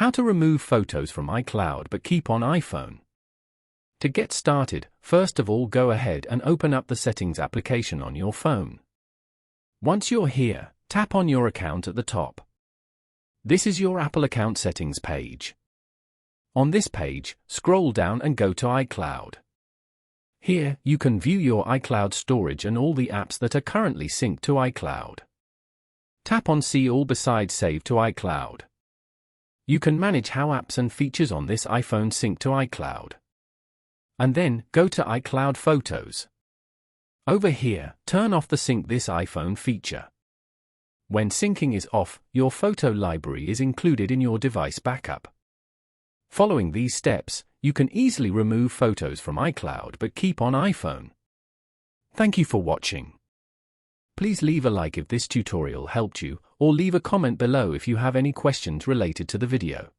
How to remove photos from iCloud but keep on iPhone. To get started, first of all go ahead and open up the Settings application on your phone. Once you're here, tap on your account at the top. This is your Apple account settings page. On this page, scroll down and go to iCloud. Here, you can view your iCloud storage and all the apps that are currently synced to iCloud. Tap on See All besides Save to iCloud. You can manage how apps and features on this iPhone sync to iCloud. And then, go to iCloud Photos. Over here, turn off the Sync This iPhone feature. When syncing is off, your photo library is included in your device backup. Following these steps, you can easily remove photos from iCloud but keep on iPhone. Thank you for watching. Please leave a like if this tutorial helped you, or leave a comment below if you have any questions related to the video.